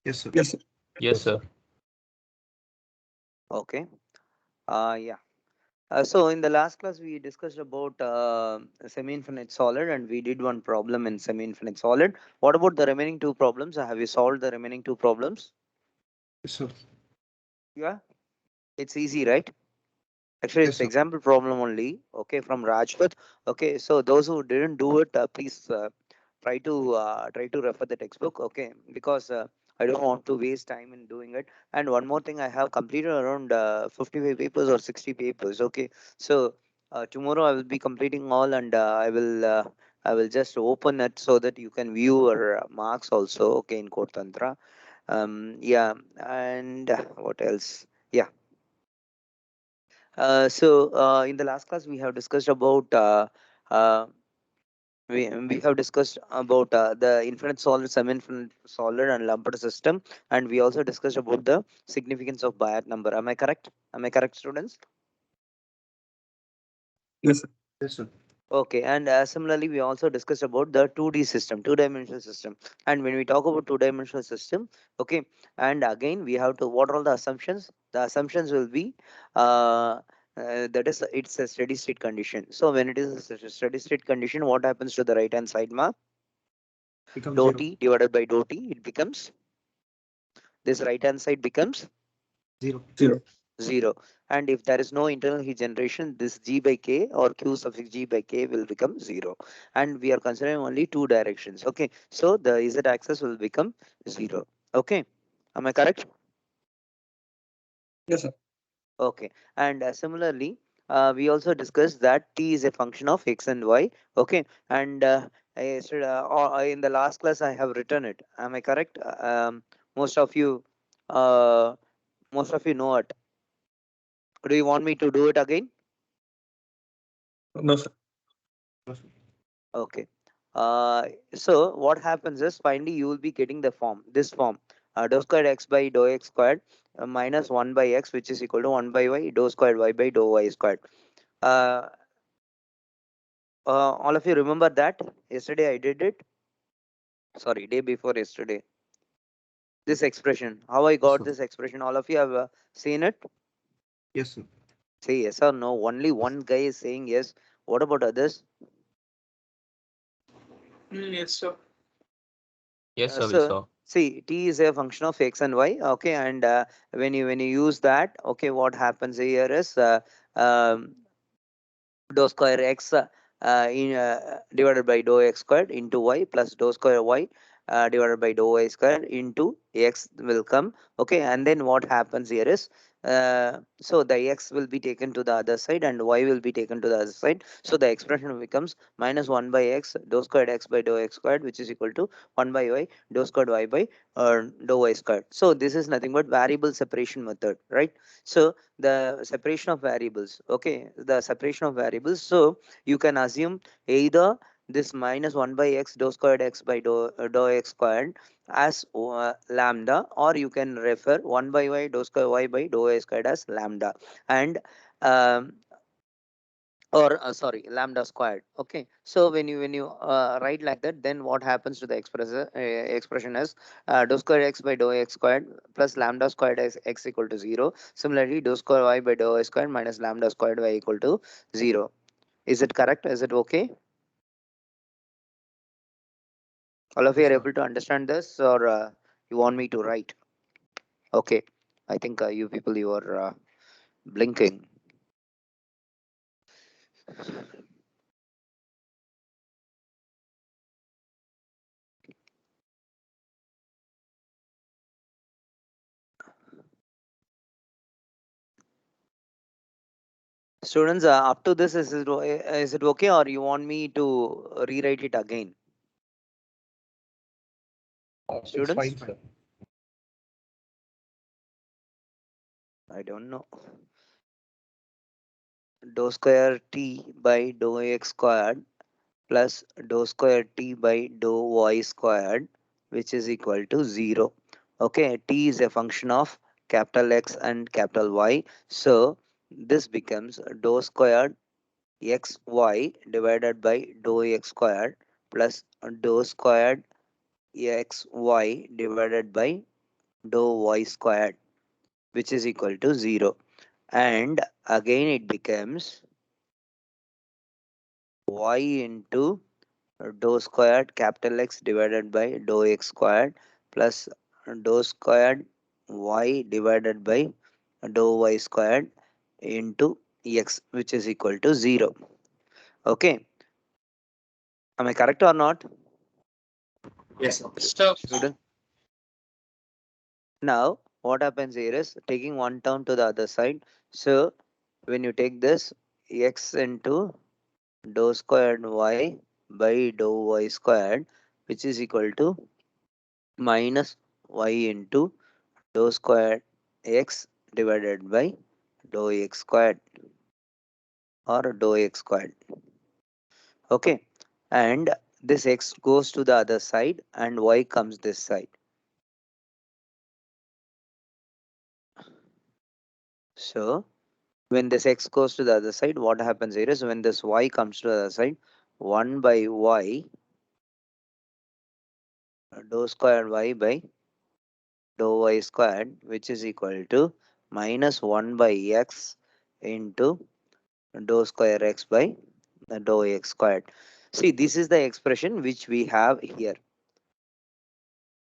Yes, sir. Yes, sir. Yes, sir. Okay. Yeah. So in the last class we discussed about semi-infinite solid, and we did one problem in semi-infinite solid. What about the remaining two problems? Have you solved the remaining two problems? Yes, sir. Yeah. It's easy, right? Actually, Yes, it's sir. example problem only. Okay, from Rajput. Okay, so those who didn't do it, please try to refer the textbook. Okay, because I don't want to waste time in doing it. And one more thing, I have completed around 55 papers or 60 papers. Okay, so tomorrow I will be completing all, and I will just open it so that you can view your marks also. Okay, in Code Tantra. Yeah, and what else? Yeah. So in the last class we have discussed about uh, we have discussed about the infinite solid, semi-infinite solid, and lumped system, and we also discussed about the significance of Bayes number. Am I correct? Am I correct, students? Yes, sir. Yes, sir. Okay, and similarly, we also discussed about the 2D system, two-dimensional system. And when we talk about two-dimensional system, okay, and again we have to, what are all the assumptions? The assumptions will be that is, it's a steady state condition. So when it is a steady state condition, what happens to the right hand side mark? Become Dou zero. t divided by dou t, it becomes, this right hand side becomes Zero. 0. 0. And if there is no internal heat generation, this G by K or Q suffix G by K will become 0. And we are considering only two directions. Okay. So the Z axis will become 0. Okay. Am I correct? Yes, sir. Okay. And similarly, we also discussed that T is a function of X and Y. Okay. And in the last class, I have written it. Am I correct? Most of you, uh, most of you know it. Do you want me to do it again? No, sir. No, sir. Okay. So what happens is, finally you will be getting the form, this form, dou squared x by dou x squared minus 1 by x, which is equal to 1 by y dou squared y by dou y squared. Uh, all of you remember that? Yesterday I did it. Sorry, day before yesterday. This expression, how I Yes, got sir. this expression, all of you have seen it? Yes, sir. Say yes or no. Only one guy is saying yes. What about others? Yes, sir. Yes, sir, we So saw. see, t is a function of x and y. Okay, and when you use that, okay, what happens here is um, dou square x divided by dou x squared into y plus dou square y divided by dou y squared into x will come. Okay, and then what happens here is, so the x will be taken to the other side and y will be taken to the other side. So the expression becomes minus 1 by x dou squared x by dou x squared, which is equal to 1 by y dou squared y by dou y squared. So this is nothing but variable separation method, right? So the separation of variables, okay, the separation of variables, so you can assume either this minus 1 by x dou squared x by dou x squared as lambda, or you can refer 1 by y dou square y by dou y squared as lambda, and um, or sorry, lambda squared. Okay, so when you write like that, then what happens to the expression is dou square x by dou x squared plus lambda squared is x equal to 0. Similarly, dou square y by dou y squared minus lambda squared y equal to 0. Is it correct? Is it okay? All of you Yes, are sir. able to understand this, or you want me to write? Okay, I think you people, you are blinking. Students, up to this, is it okay, or you want me to rewrite it again? It's Students, fine, sir. I don't know. Dou square t by dou x squared plus dou square t by dou y squared, which is equal to 0. Okay, t is a function of capital X and capital Y. So this becomes dou squared xy divided by dou x squared plus dou squared xy divided by dou y squared, which is equal to 0. And again it becomes y into dou squared capital X divided by dou x squared plus dou squared y divided by dou y squared into x, which is equal to 0. Okay. Am I correct or not? Yes, sir. Stop. Student. Now, what happens here is taking one term to the other side. So, when you take this x into dou squared y by dou y squared, which is equal to minus y into dou squared x divided by dou x squared or dou x squared. Okay. And this x goes to the other side and y comes this side. So, when this x goes to the other side, what happens here is when this y comes to the other side, 1 by y dou squared y by dou y squared, which is equal to minus 1 by x into dou square x by dou x squared. See, this is the expression which we have here.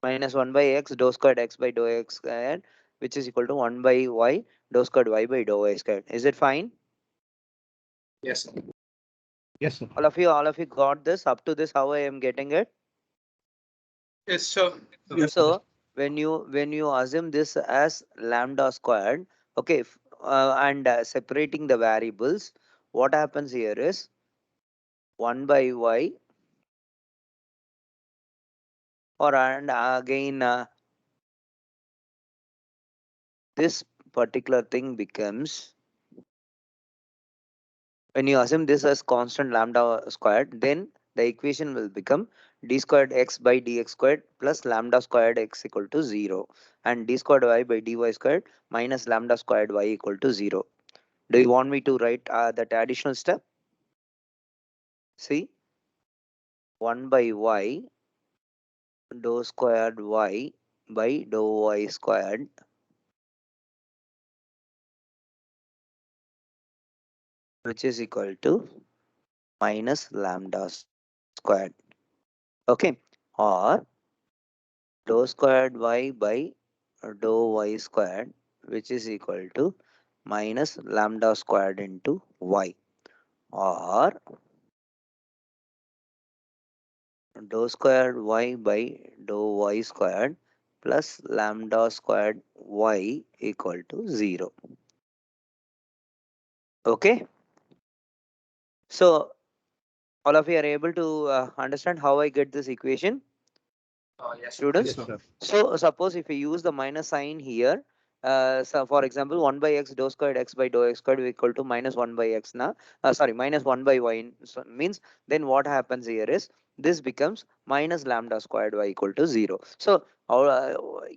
Minus 1 by x dou squared x by dou x squared, which is equal to 1 by y dou squared y by dou y squared. Is it fine? Yes, sir. Yes, sir. All of you got this? Up to this, how I am getting it? Yes, sir. Yes, sir. So when you assume this as lambda squared, okay, and separating the variables, what happens here is 1 by y, or and again this particular thing becomes, when you assume this as constant lambda squared, then the equation will become d squared x by dx squared plus lambda squared x equal to 0, and d squared y by dy squared minus lambda squared y equal to 0. Do you want me to write that additional step? See, 1 by y dou squared y by dou y squared which is equal to minus lambda squared. Okay, or dou squared y by dou y squared which is equal to minus lambda squared into y, or dou squared y by dou y squared plus lambda squared y equal to 0. Okay, so all of you are able to understand how I get this equation, Yes, students? Yes, sir. So suppose if we use the minus sign here, so for example 1 by x dou squared x by dou x squared equal to minus 1 by x now, sorry, minus 1 by y, so means then what happens here is this becomes minus lambda squared y equal to 0. So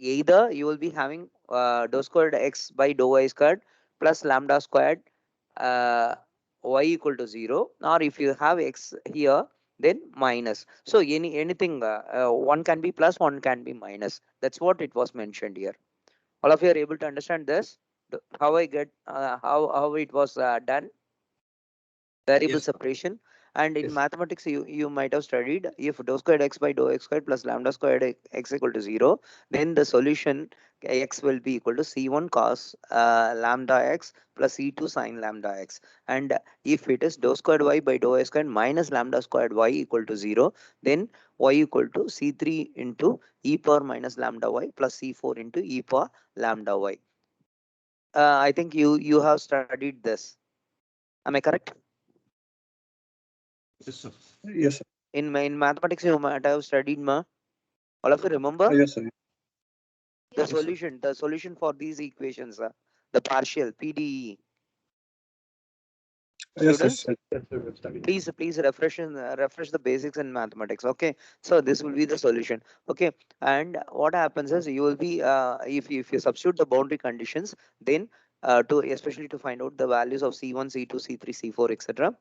either you will be having dou squared x by dou y squared plus lambda squared uh, y equal to 0, or if you have x here then minus. So anything one can be plus, one can be minus. That's what it was mentioned here. All of you are able to understand this? How I get how it was done? Variable Yes, sir. separation. And in Yes. mathematics you might have studied, if dou squared x by dou x squared plus lambda squared x equal to 0, then the solution x will be equal to c1 cos lambda x plus c2 sin lambda x. And if it is dou squared y by dou y squared minus lambda squared y equal to 0, then y equal to c3 into e power minus lambda y plus c4 into e power lambda y. I think you have studied this. Am I correct? Yes, sir. Yes, sir. In mathematics you might have studied all of you remember Yes, sir. the Yes, sir. solution for these equations, the partial PDE. Yes, sir. Students, please refresh the basics in mathematics. Okay, so this will be the solution. Okay, and what happens is you will be if you substitute the boundary conditions, then to especially to find out the values of c1 c2 c3 c4 etc,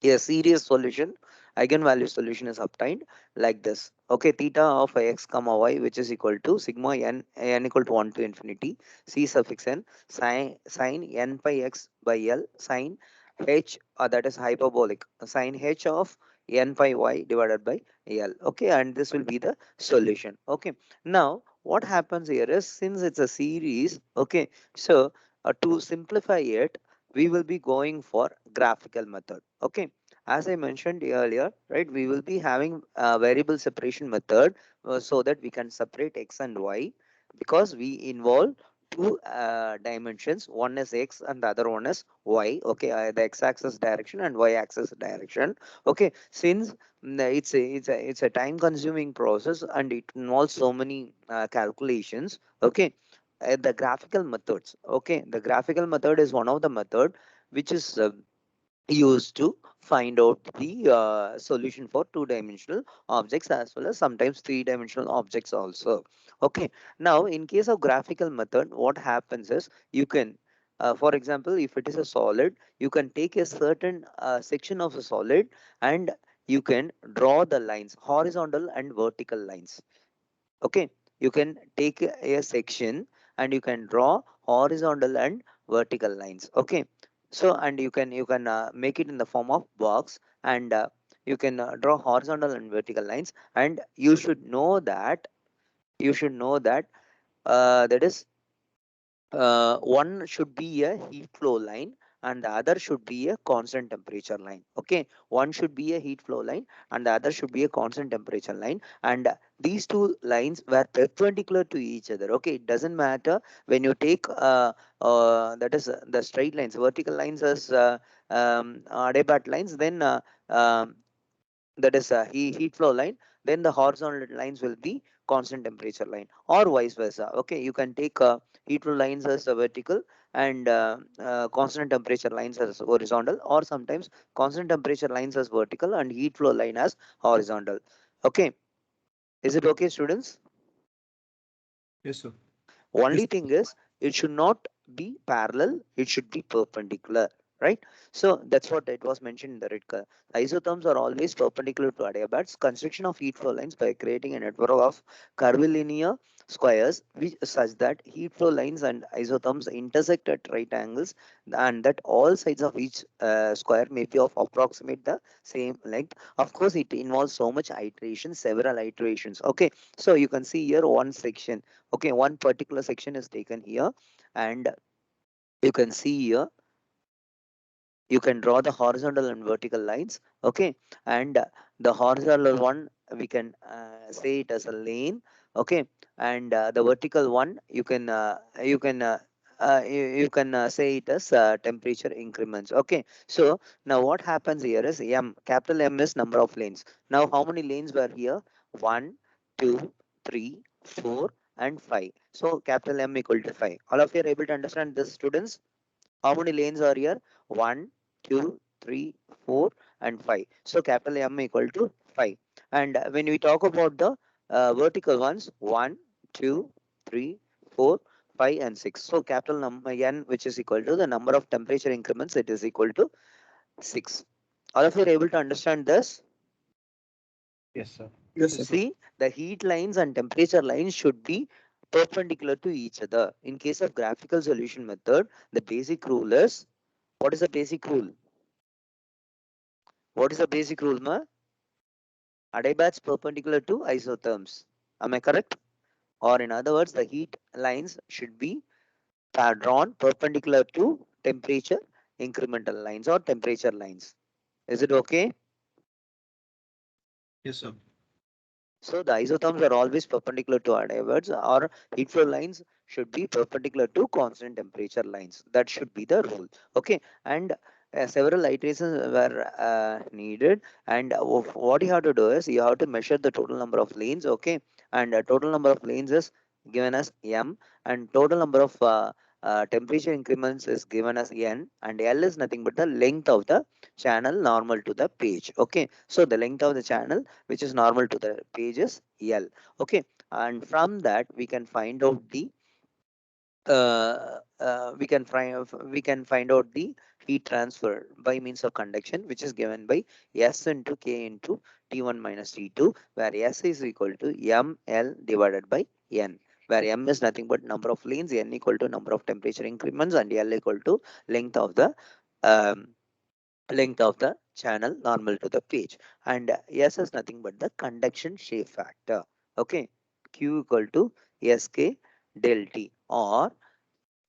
A series solution, eigenvalue solution is obtained like this. Okay, theta of x comma y, which is equal to sigma n equal to 1 to infinity c suffix n sin n pi x by l sin h, that is hyperbolic sin h of n pi y divided by l. Okay, and this will be the solution. Okay, now what happens here is, since it's a series, okay, so to simplify it, we will be going for graphical method. Okay, as I mentioned earlier, right, we will be having a variable separation method, so that we can separate x and y, because we involve two dimensions. One is x and the other one is y. Okay, the x-axis direction and y-axis direction. Okay, since it's a time-consuming process and it involves so many calculations. Okay, the graphical methods. Okay, the graphical method is one of the method which is used to find out the solution for two-dimensional objects, as well as sometimes three-dimensional objects also. Okay, now in case of graphical method, what happens is, you can for example, if it is a solid, you can take a certain section of a solid, and you can draw the lines, horizontal and vertical lines. Okay, you can take a section and you can draw horizontal and vertical lines. Okay, so and you can make it in the form of box, and you can draw horizontal and vertical lines, and you should know that that is one should be a heat flow line and the other should be a constant temperature line. Okay, one should be a heat flow line and the other should be a constant temperature line, and these two lines were perpendicular to each other. Okay, it doesn't matter when you take that is the straight lines, vertical lines as Adiabat lines, then that is a heat flow line, then the horizontal lines will be constant temperature line, or vice versa. Okay, you can take heat flow lines as a vertical, and constant temperature lines as horizontal, or sometimes constant temperature lines as vertical and heat flow line as horizontal. Okay, is it okay, students? Yes, sir. Only thing is, it should not be parallel, it should be perpendicular, right? So that's what it was mentioned in the red color. Isotherms are always perpendicular to adiabats. Construction of heat flow lines by creating a network of curvilinear squares which such that heat flow lines and isotherms intersect at right angles, and that all sides of each square may be of approximate the same length. Of course, it involves so much iteration, several iterations. Okay, so you can see here one section. Okay, one particular section is taken here, and you can see here, you can draw the horizontal and vertical lines. Okay, and the horizontal one, we can say it as a lane. Okay, and the vertical one, you can say it as temperature increments. Okay, so now what happens here is, capital M is number of lanes. Now how many lanes were here? 1, 2, 3, 4 and 5. So capital M equal to 5. All of you are able to understand this, students? How many lanes are here? 1, 2, 3, 4 and 5. So capital M equal to 5. And when we talk about the vertical ones, 1, 2, 3, 4, 5 and 6. So capital number N, which is equal to the number of temperature increments, it is equal to 6. All of you are able to understand this? Yes, sir. Yes, sir. See, the heat lines and temperature lines should be perpendicular to each other. In case of graphical solution method, the basic rule is, what is the basic rule? What is the basic rule, ma? Adiabats perpendicular to isotherms. Am I correct? Or in other words, the heat lines should be drawn perpendicular to temperature incremental lines or temperature lines. Is it okay? Yes, sir. So the isotherms are always perpendicular to adiabats, or heat flow lines should be perpendicular to constant temperature lines. That should be the rule. Okay, and several iterations were needed. And what you have to do is, you have to measure the total number of lanes. Okay, and total number of lanes is given as m, and total number of temperature increments is given as n, and l is nothing but the length of the channel normal to the page. Okay, so the length of the channel which is normal to the page is L. Okay, and from that we can find out the we can find out the heat transfer by means of conduction, which is given by S into K into T1 minus T2, where S is equal to ml divided by N, where m is nothing but number of lanes, n equal to number of temperature increments, and L equal to length of the um, channel normal to the page, and S is nothing but the conduction shape factor. Okay, Q equal to Sk del T, or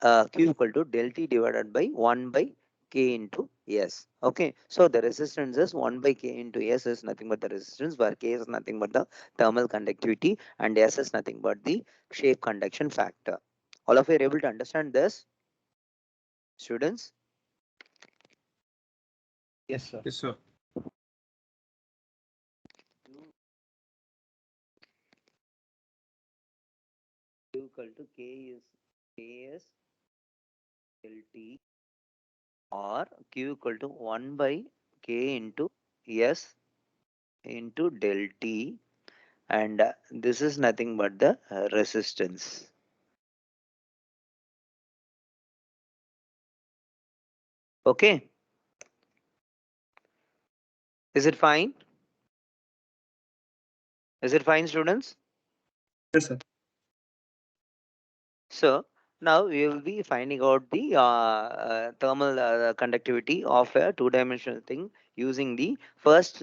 Q equal to del T divided by 1 by K into S. Okay, so the resistance is 1 by K into S is nothing but the resistance, where K is nothing but the thermal conductivity and S is nothing but the shape conduction factor. All of you are able to understand this, students? Yes, sir. Yes, sir. Q equal to K is Ks del T, or Q equal to 1 by K into S into del T, and this is nothing but the resistance. Okay, is it fine? Is it fine, students? Yes, sir. So now we will be finding out the thermal conductivity of a two-dimensional thing using the first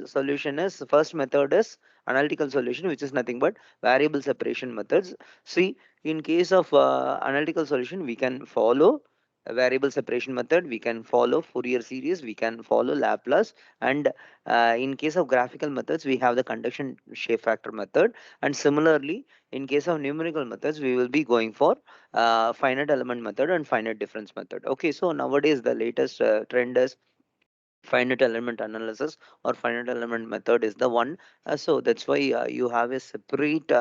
method is analytical solution, which is nothing but variable separation methods. See, in case of analytical solution, we can follow a variable separation method, we can follow Fourier series, we can follow Laplace, and in case of graphical methods, we have the conduction shape factor method, and similarly, in case of numerical methods, we will be going for finite element method and finite difference method. Okay, so nowadays the latest trend is finite element analysis or finite element method is the one. So that's why you have a separate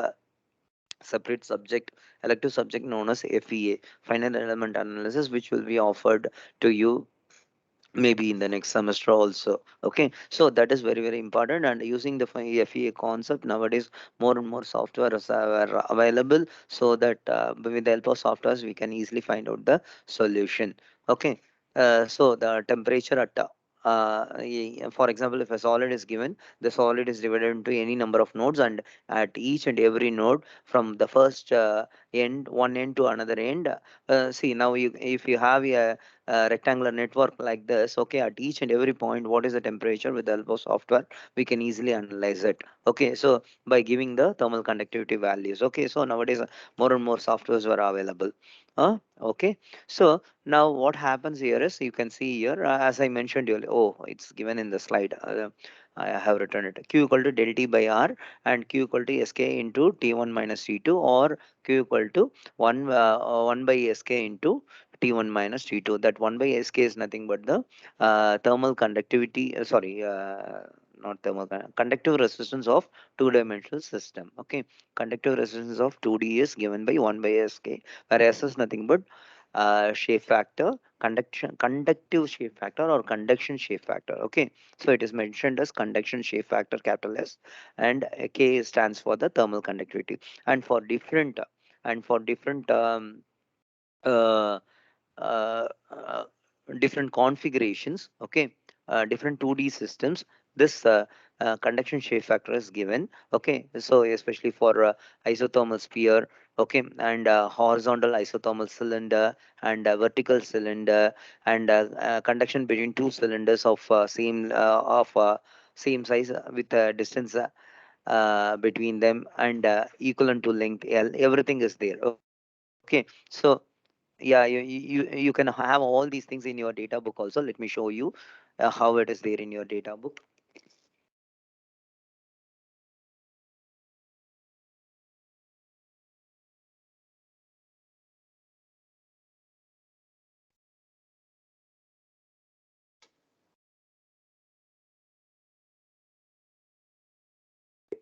subject, elective subject known as FEA, finite element analysis, which will be offered to you maybe in the next semester also. Okay, so that is very very important, and using the FEA concept nowadays, more and more softwares are available, so that with the help of softwares we can easily find out the solution. Okay, so the temperature at for example, if a solid is given, the solid is divided into any number of nodes, and at each and every node from the first one end to another end, see now you, if you have a rectangular network like this, okay, at each and every point what is the temperature, with the help of software we can easily analyze it. Okay, so by giving the thermal conductivity values. Okay, so nowadays more and more softwares are available. Okay, so now what happens here is, you can see here, as I mentioned earlier, oh, it's given in the slide, I have written it, Q equal to del T by R, and Q equal to Sk into T1 minus T2, or Q equal to 1 by Sk into T1 minus T2. That 1 by Sk is nothing but the thermal conductivity, not thermal, conductive resistance of two-dimensional system. Okay, conductive resistance of 2D is given by 1 by Sk, where S is nothing but shape factor, conductive shape factor, or conduction shape factor. Okay, so it is mentioned as conduction shape factor, capital S, and K stands for the thermal conductivity. And for different uh, uh, uh, different configurations, okay, different 2D systems, this conduction shape factor is given. Okay, so especially for isothermal sphere, okay, and horizontal isothermal cylinder, and vertical cylinder, and conduction between two cylinders of same size, with distance between them, and equivalent to length L, everything is there. Okay, so yeah, you can have all these things in your data book also. Let me show you how it is there in your data book.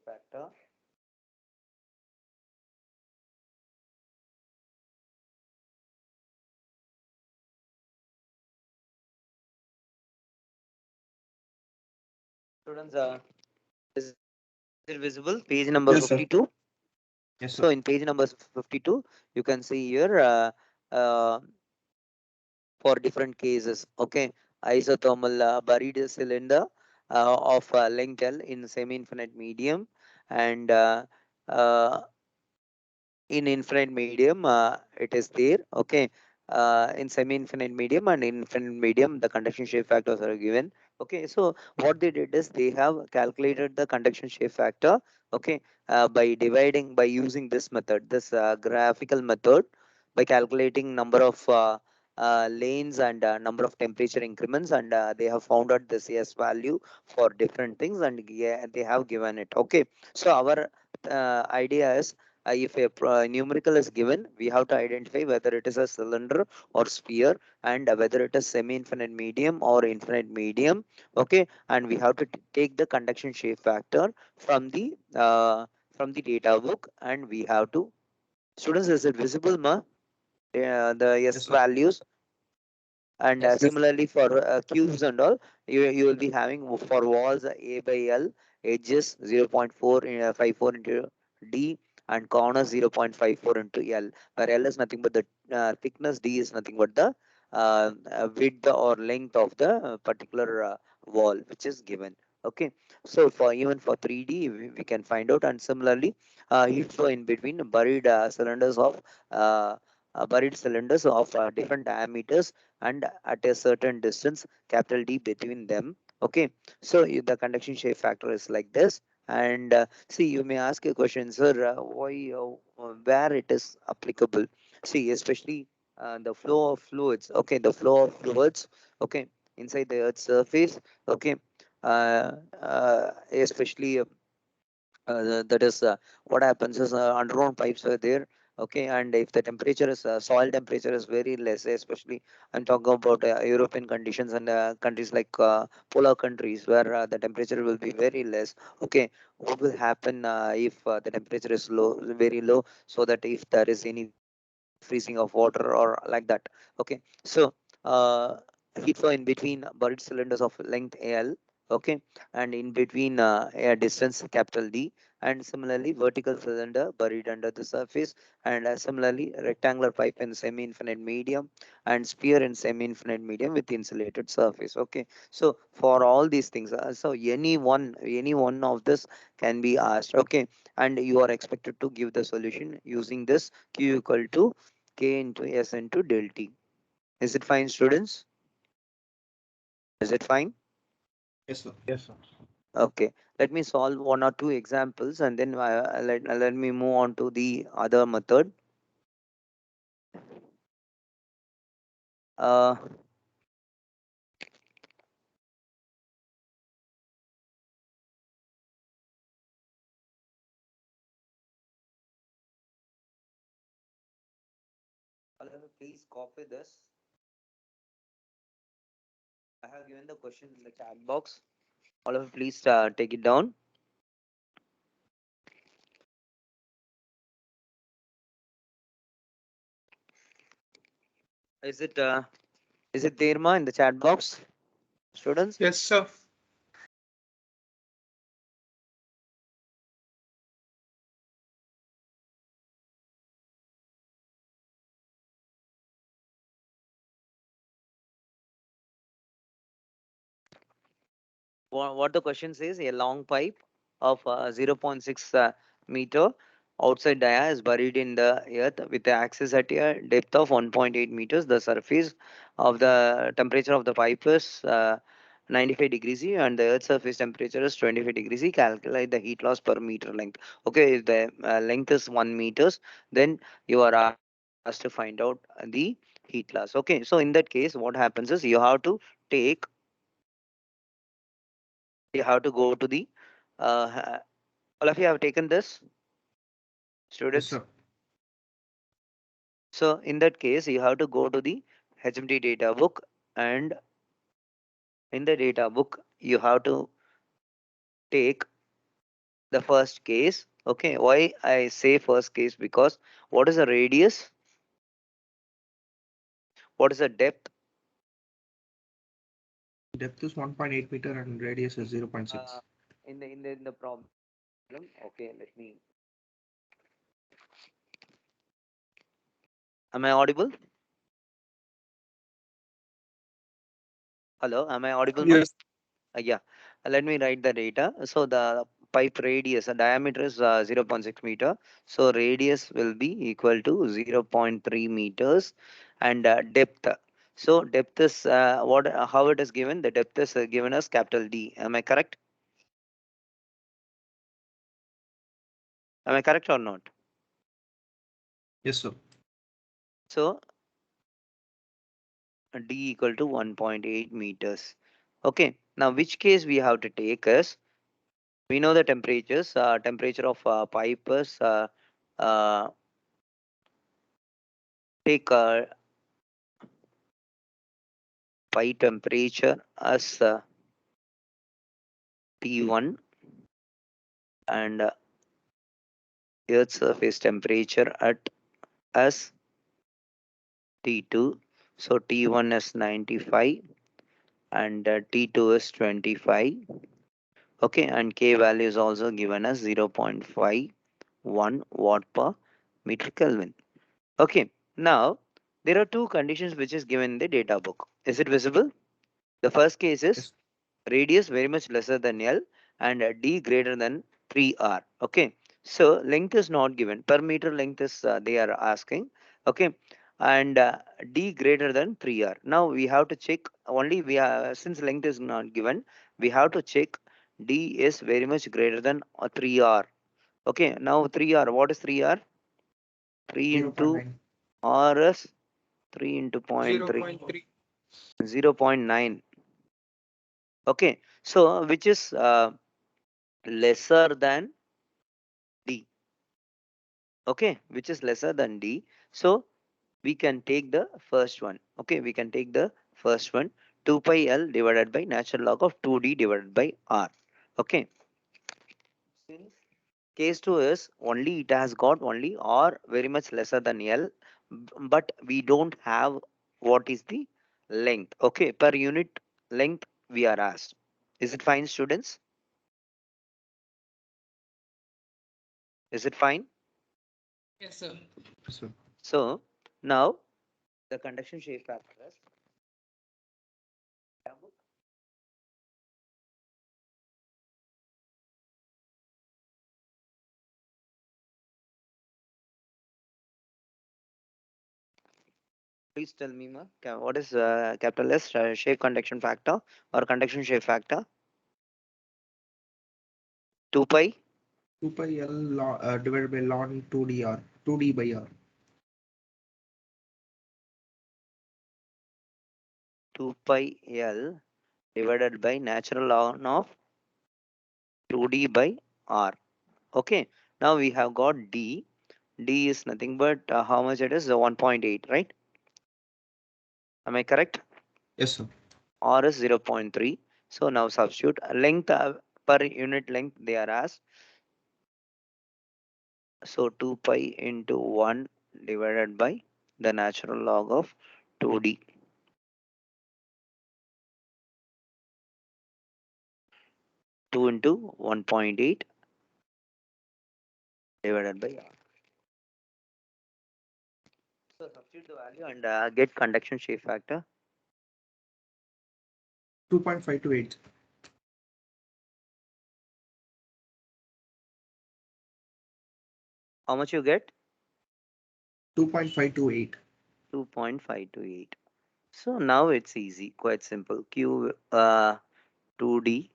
Factor. Students, is it visible? Page number Yes, sir. 52. Yes, So sir. in page number 52, you can see here for different cases. Okay, isothermal buried cylinder of length L in semi-infinite medium, and uh, in infinite medium it is there. Okay, in semi-infinite medium and infinite medium the conduction shape factors are given. Okay, so what they did is they have calculated the conduction shape factor. Okay, by dividing, by using this method, this graphical method, by calculating number of lanes and number of temperature increments, and they have found out this S value for different things, and yeah, they have given it. Okay, so our idea is, if a numerical is given, we have to identify whether it is a cylinder or sphere, and whether it is semi-infinite medium or infinite medium. Okay, and we have to take the conduction shape factor from the data book, and we have to, students, is it visible, ma? The Yes, S sir. values. And Yes. similarly for cubes and all, you will be having for walls A by L, edges 0.4 54 into D, and corners 0.54 into L, where L is nothing but the thickness, D is nothing but the width or length of the particular wall which is given. Okay, so for even for 3D we can find out. And similarly heat flow in between buried cylinders of different diameters and at a certain distance, capital D, between them. Okay, so the conduction shape factor is like this. And see, you may ask a question, sir, why, where it is applicable? See, especially the flow of fluids. Okay, the flow of fluids. Okay, inside the Earth's surface. Okay, especially that is what happens is underground pipes are there. Okay, and if the temperature is soil temperature is very less, especially I'm talking about European conditions and countries like polar countries where the temperature will be very less. Okay, what will happen if the temperature is low, very low, so that if there is any freezing of water or like that. Okay, so uh, heat flow in between buried cylinders of length L. Okay, and in between a distance capital D, and similarly vertical cylinder buried under the surface, and similarly rectangular pipe in semi-infinite medium, and sphere in semi-infinite medium with insulated surface. Okay, so for all these things, so any one of this can be asked. Okay, and you are expected to give the solution using this Q equal to K into S into del T. Is it fine, students? Is it fine? Yes, sir. Yes, sir. Okay, let me solve one or two examples, and then let me move on to the other method. Uh, please copy this. I have given the question in the chat box. All of you, please take it down. Is it there, ma, in the chat box, students? Yes, sir. What the question says, a long pipe of 0.6 meter outside dia is buried in the earth with the axis at a depth of 1.8 meters. The surface of the temperature of the pipe is 95 degrees C, and the earth surface temperature is 25 degrees C. Calculate the heat loss per meter length. Okay, if the length is 1 meters, then you are asked to find out the heat loss. Okay, so in that case what happens is take you have to go to the all of you have taken this, Yes, students. sir. So in that case you have to go to the HMT data book, and in the data book you have to take the first case. Okay, why I say first case? Because what is the radius, what is the depth? Depth is 1.8 meter and radius is uh, 0.6. in the problem. Okay, let me, am I audible? Hello, am I audible? Ma'am? Yes. Yeah, let me write the data. So the pipe radius, the diameter is 0.6 meter. So radius will be equal to 0.3 meters, and depth. So depth is how it is given. The depth is given as capital D. Am I correct? Am I correct or not? Yes, sir. So D equal to 1.8 meters. Okay. Now which case we have to take is, we know the temperatures. Temperature of pipe is uh, take pipe temperature as T1, and earth surface temperature at as T2. So T1 is 95 and T2 is 25. Okay, and K value is also given as 0.51 watt per meter Kelvin. Okay, now there are two conditions which is given in the data book. Is it visible? The first case is Yes. radius very much lesser than L and D greater than 3R. Okay, so length is not given. Per meter length is they are asking. Okay, and D greater than 3R. Now we have to check only, we are, since length is not given, we have to check D is very much greater than 3R. Okay, now 3R, what is 3R? 3 into 0.9. R is 3 into 0.3, 0.3. 0.9. Okay, so which is lesser than D. Okay, which is lesser than D. So we can take the first one. Okay, we can take the first one, 2 pi L divided by natural log of 2D divided by R. Okay, since case 2 is only, it has got only R very much lesser than L, but we don't have what is the length. Okay, per unit length we are asked. Is it fine, students? Is it fine? Yes, sir. Yes, sir. So now the conduction shape factor is, please tell me, ma, what is capital S shape conduction factor or conduction shape factor? 2 pi 2 pi L divided by ln 2dr. 2d by r. 2 pi L divided by natural log of 2D by R. Okay, now we have got D. D is nothing but how much it is? 1.8, right? Am I correct? Yes, sir. R is 0.3. So now substitute length per unit length they are asked. So 2 pi into 1 divided by the natural log of 2D. 2 into 1.8 divided by R. So substitute the value and get conduction shape factor. 2.528. How much you get? 2.528. 2.528. So now it's easy, quite simple. Q 2D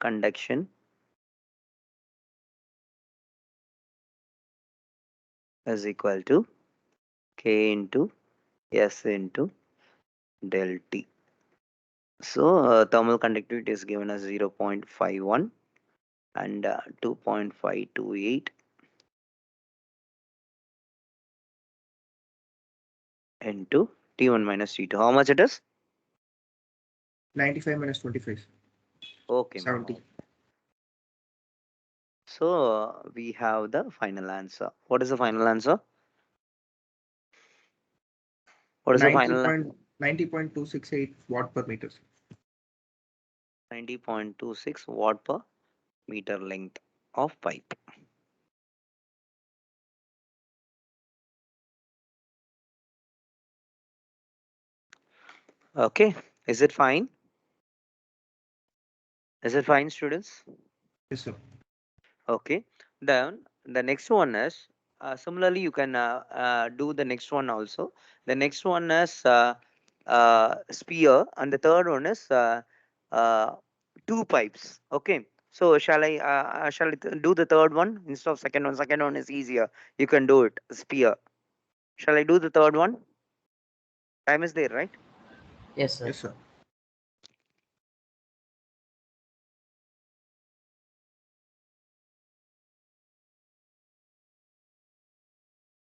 conduction is equal to K into S into del T. So thermal conductivity is given as 0.51 and 2.528 into T1 minus T2. How much it is? 95 minus 25. Okay, ma'am. 70. So we have the final answer. What is the final answer? What is the 90 final? point 90.268 watt per meter. 90.26 watt per meter length of pipe. Okay, Is it fine? Is it fine, students? Yes, sir. Okay. Then the next one is similarly you can do the next one also. The next one is sphere, and the third one is uh, two pipes. Okay. So shall I do the third one instead of second one? Second one is easier. You can do it. Sphere. Shall I do the third one? Time is there, right? Yes, sir. Yes, sir.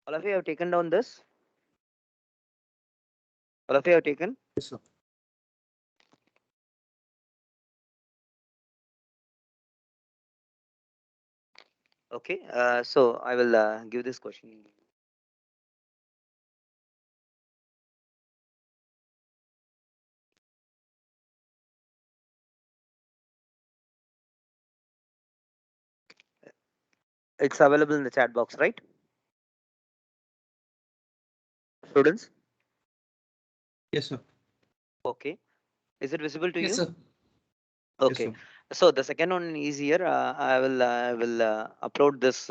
All of you have taken down this. All of you have taken. Yes, sir. Okay. So I will give this question. It's available in the chat box, right? Students. Yes, sir. Okay. Is it visible to Yes, you? sir. Yes, Okay. sir. So the second one is here. I will upload this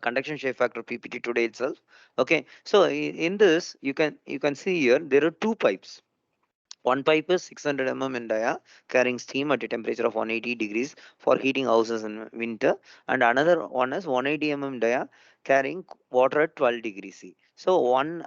conduction shape factor PPT today itself. Okay. So in this, you can see here there are two pipes. One pipe is 600 in dia, carrying steam at a temperature of 180 degrees for heating houses in winter, and another one is 180 dia, carrying water at 12 degrees C. So one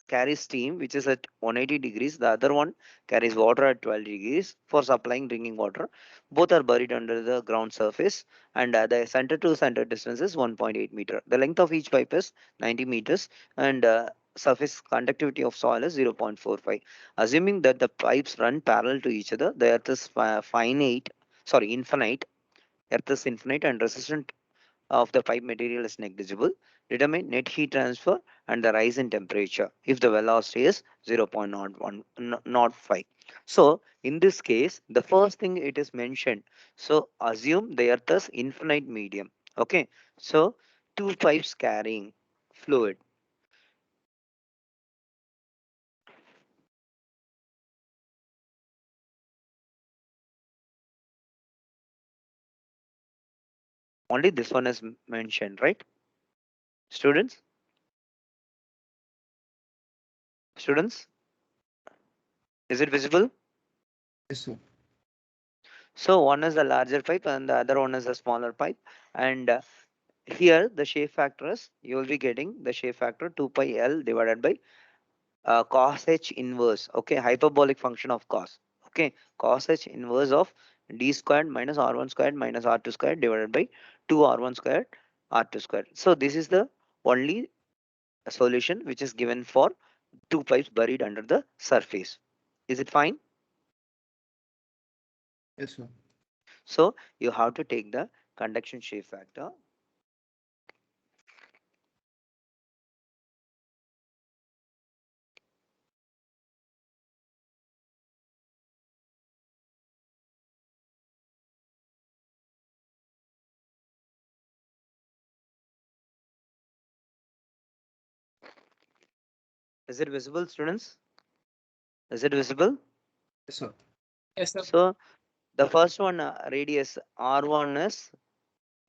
carries steam which is at 180 degrees, the other one carries water at 12 degrees for supplying drinking water. Both are buried under the ground surface, and the center to center distance is 1.8 meter. The length of each pipe is 90 meters, and surface conductivity of soil is 0.45. Assuming that the pipes run parallel to each other, the earth is infinite. Earth is infinite and resistant of the pipe material is negligible. Determine net heat transfer and the rise in temperature if the velocity is 0.05. So in this case, the first thing it is mentioned. So assume the earth is infinite medium. Okay. So two pipes carrying fluid. Only this one is mentioned, right? Students? Students? Is it visible? Yes, sir. So one is the larger pipe and the other one is a smaller pipe. And here the shape factor is, you will be getting the shape factor 2 pi L divided by cos h inverse. Okay, hyperbolic function of cos. Okay, cos h inverse of d squared minus r1 squared minus r2 squared divided by 2r1 squared r2 squared. So this is the only solution which is given for two pipes buried under the surface. Is it fine? Yes, sir. So you have to take the conduction shape factor. Is it visible, students? Is it visible? Yes, sir. Yes, sir. So the first one radius R1 is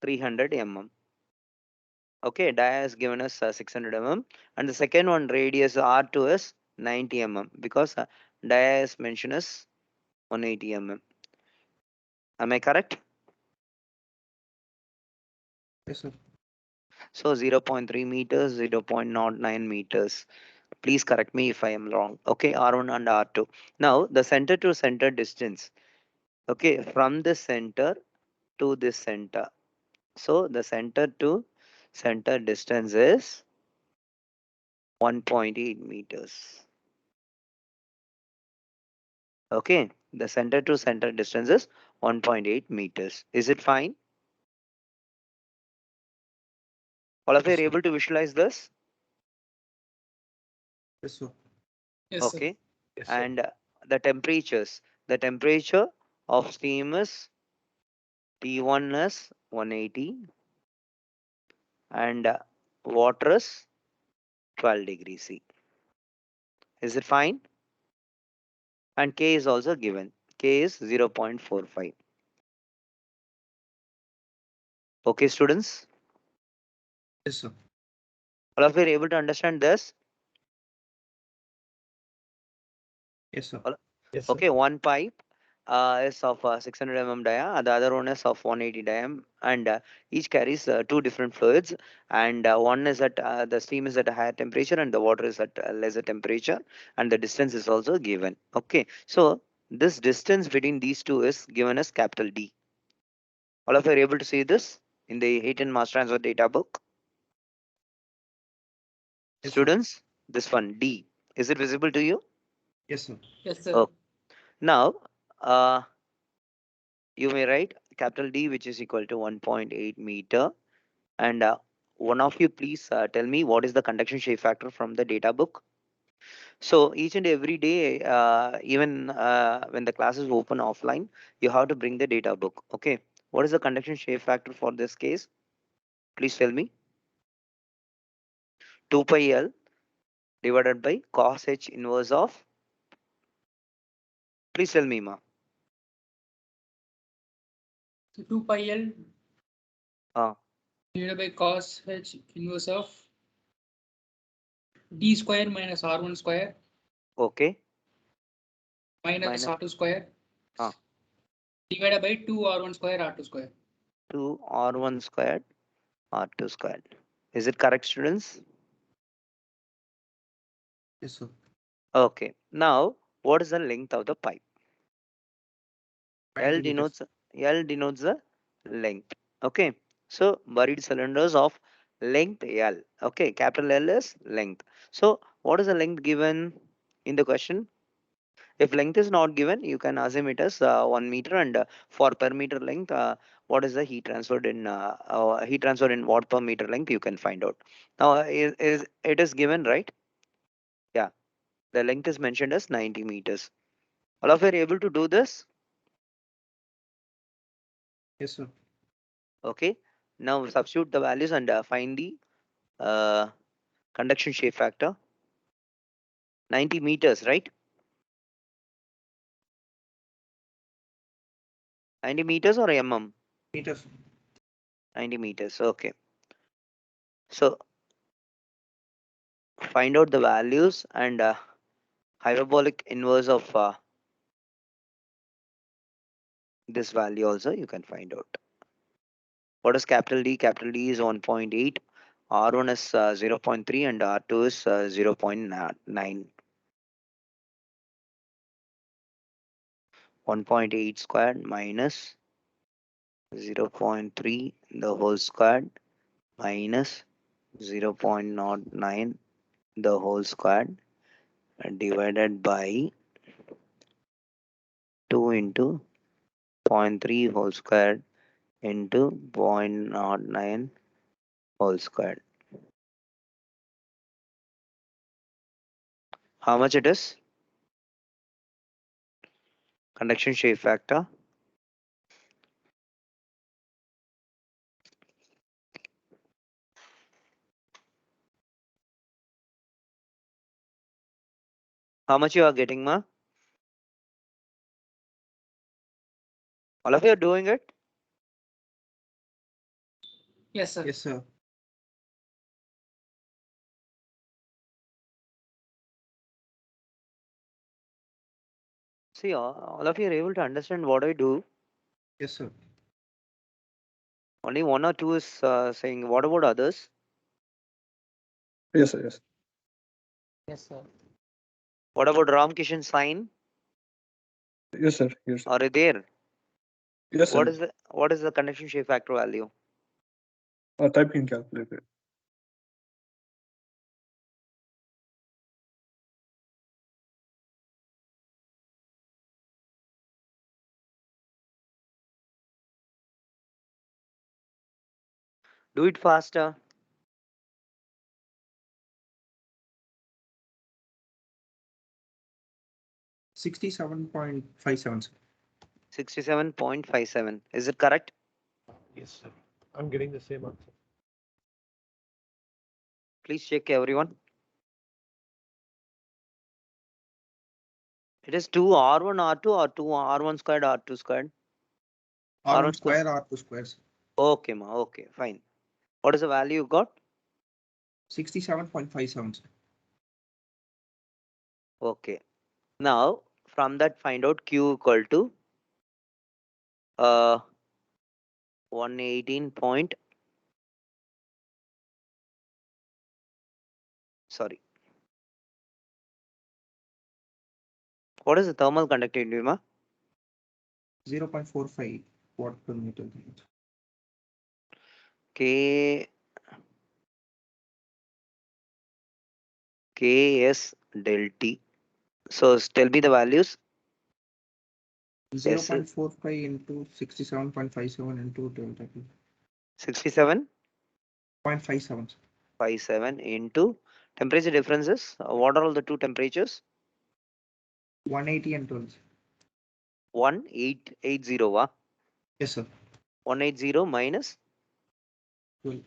300 Okay, dia is given us 600 and the second one radius R2 is 90 because dia is mentioned as 180 Am I correct? Yes, sir. So 0.3 meters, 0.09 meters. Please correct me if I am wrong. Okay, R1 and R2. Now the center to center distance. Okay, from the center to this center. So the center to center distance is 1.8 meters. Okay, the center to center distance is 1.8 meters. Is it fine? All of you Yes, are sir. able to visualize this? Yes, sir. Yes, sir. Okay, Yes, sir. and the temperatures. The temperature of steam is T1 is 180 and water is 12 degrees C. Is it fine? and K is also given. K is 0.45. Okay, students? Yes, sir. All of you are able to understand this? Yes, sir. Yes, sir. Okay, one pipe is of 600 dia, the other one is of 180 diam, and each carries two different fluids, and one is at the steam is at a higher temperature and the water is at a lesser temperature, and the distance is also given. Okay, so this distance between these two is given as capital D. All of you are able to see this in the heat and mass transfer data book? Yes, sir. Students, this one D, is it visible to you? Yes, sir. Yes, sir. Oh, now you may write capital D, which is equal to 1.8 meter. And one of you please tell me what is the conduction shape factor from the data book. So each and every day, even when the class is open offline, you have to bring the data book. Okay. What is the conduction shape factor for this case? Please tell me. 2 pi L divided by cos H inverse of. Please tell me, ma. So 2 pi L Uh, divided by cos H inverse of D square minus R1 square okay. minus Minus R2 square uh, divided by 2 R1 square R2 square. 2 R1 squared R2 squared. Is it correct, students? Yes, sir. Okay. Now, what is the length of the pipe? 20 meters. L denotes the length. Okay. So buried cylinders of length L. Okay. Capital L is length. So what is the length given in the question? If length is not given, you can assume it as 1 meter, and for per meter length, what is the heat transferred in watt per meter length? You can find out. Now, is it is given, right? Yeah. The length is mentioned as 90 meters. All of you are able to do this? Yes, sir. Okay. Now substitute the values and find the uh, conduction shape factor. 90 meters, right? 90 meters or mm? Meters. 90 meters. Okay. So find out the values and hyperbolic inverse of this value also you can find out. What is capital D? Capital D is 1.8. R1 is 0.3 and R2 is 0.9. 1.8 squared minus 0.3 the whole squared minus 0.09 the whole squared divided by 2 into 0.3 whole squared into 0.09 whole squared. How much it is? Conduction shape factor. How much you are getting, ma? All of you are doing it? Yes, sir. Yes, sir. See, all of you are able to understand what I do. Yes, sir. Only one or two is saying, what about others? Yes, sir. Yes. Yes, sir. What about Ram Kishan sign? Yes, sir. Yes, sir. Are they there? Yes, sir. What is the conduction shape factor value? Type in calculator. Do it faster. 67.57, sir. 67.57. Is it correct? Yes, sir. I'm getting the same answer. Please check everyone. It is 2 R1 R2 or 2 R1 squared R2 squared? R1 square, R2 squares. Okay, ma. Okay, fine. What is the value you got? 67.57. Okay. Now from that find out Q equal to 118 point. Sorry. What is the thermal conductivity, ma? 0.45 watt per meter. K Ks del T. So tell me the values. 0.45 into 67.57 into delta T. 67.57 0.57. into temperature differences. What are all the two temperatures? 180 and 12. 1880. Wa? Yes, sir. 180 minus 12.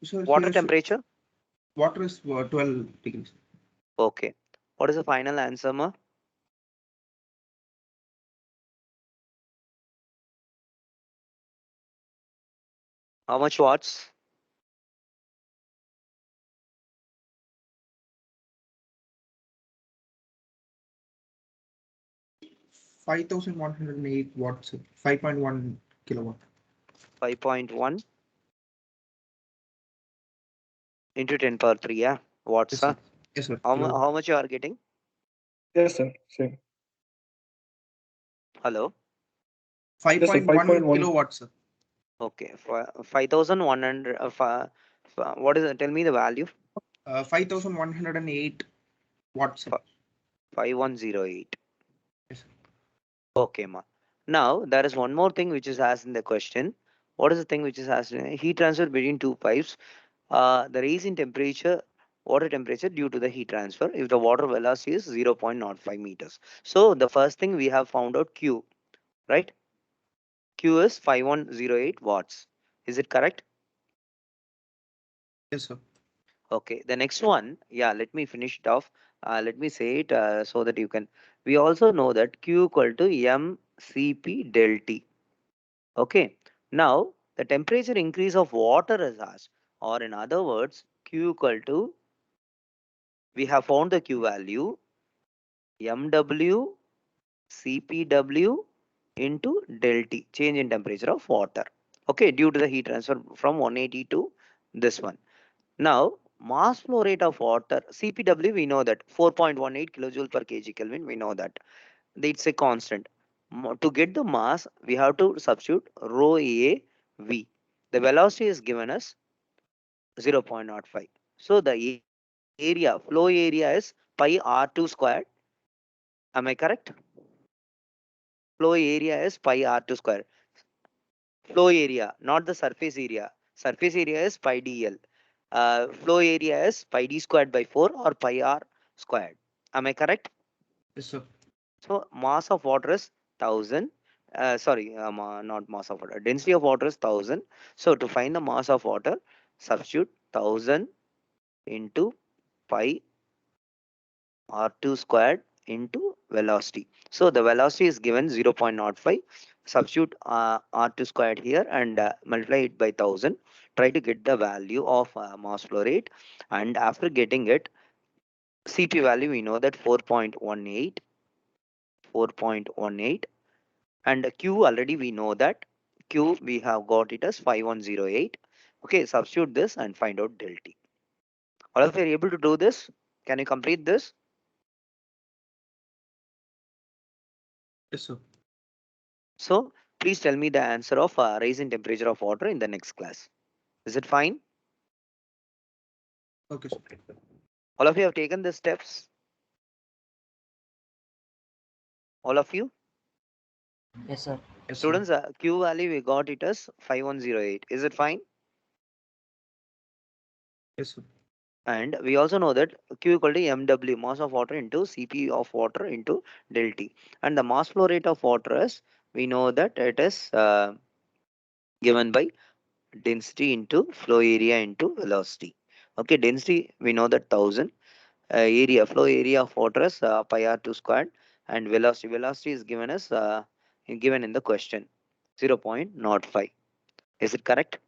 So water here temperature. water is 12 degrees. Okay. What is the final answer, ma? How much watts? 5,108 watts. 5.1 kilowatt. 5.1 into 10 power 3, yeah? Watts, Yes, huh? sir. Yes, sir. How much you are getting? Yes, sir. Same. Hello? Yes, sir. 5.1 5.1. kilowatts, sir. Okay. 5,100. What is it? Tell me the value. 5,108 watts, sir. 5108. Yes, sir. Okay, ma. Now there is one more thing which is asked in the question. What is the thing which is asked? Heat transfer between two pipes. The raise in temperature, water temperature due to the heat transfer if the water velocity is 0.05 meters. So the first thing we have found out Q, right? Q is 5108 watts. Is it correct? Yes, sir. Okay. The next one, yeah, let me finish it off. Let me say it so that you can. We also know that Q equal to mCp del T. Okay. Now the temperature increase of water is asked, or in other words, Q equal to, we have found the Q value MW CPW into del T, change in temperature of water. Okay, due to the heat transfer from 180 to this one. Now, mass flow rate of water, CPW, we know that 4.18 kilojoule per kg Kelvin, we know that. It's a constant. To get the mass, we have to substitute rho A V. The velocity is given as 0.05. So the area, flow area is pi R2 squared. Am I correct? Flow area is pi R2 square. Flow area, not the surface area. Surface area is pi dl. Flow area is pi d squared by 4 or pi r squared. Am I correct? Yes, sir. So mass of water is 1000. Not mass of water. Density of water is 1000. So to find the mass of water, substitute 1000 into pi r2 squared into velocity. So the velocity is given 0.05. Substitute r2 squared here and multiply it by 1000. Try to get the value of mass flow rate, and after getting it, Cp value we know that 4.18, 4.18, and Q already we know that Q we have got it as 5108. Okay, substitute this and find out del T. All of you are able to do this? Can you complete this? Yes, sir. So please tell me the answer of rise in temperature of water in the next class. Is it fine? Okay, sir. All of you have taken the steps? All of you? Yes, sir. Yes, sir. Students, Q value we got it as 5108. Is it fine? Yes, sir. And we also know that Q equal to MW, mass of water, into Cp of water into del T. And the mass flow rate of water is, we know that it is given by density into flow area into velocity. Okay, density we know that 1000. Area, flow area of water is pi r2 squared. and velocity is given as given in the question 0.05. Is it correct?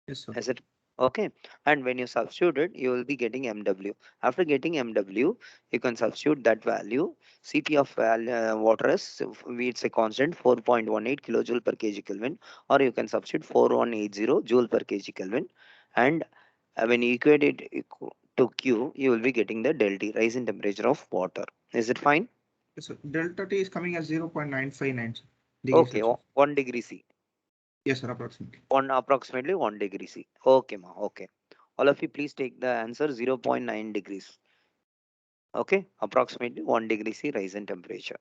Yes, sir. Is it okay? And when you substitute it, you will be getting MW. After getting MW, you can substitute that value. Cp of water is it's a constant 4.18 kilojoule per kg Kelvin, or you can substitute 4180 joule per kg Kelvin. And when you equate it to Q, you will be getting the del T, rise in temperature of water. Is it fine? Yes, sir. Delta T is coming as 0.959 degrees Okay, Celsius. 1 degree C. Yes, sir, approximately. Approximately 1 degree C. Okay, ma. Okay. All of you, please take the answer 0.9 degrees. Okay, approximately 1 degree C rise in temperature.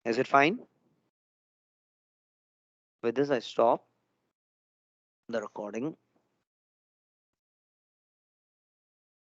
Is it fine? With this, I stop the recording.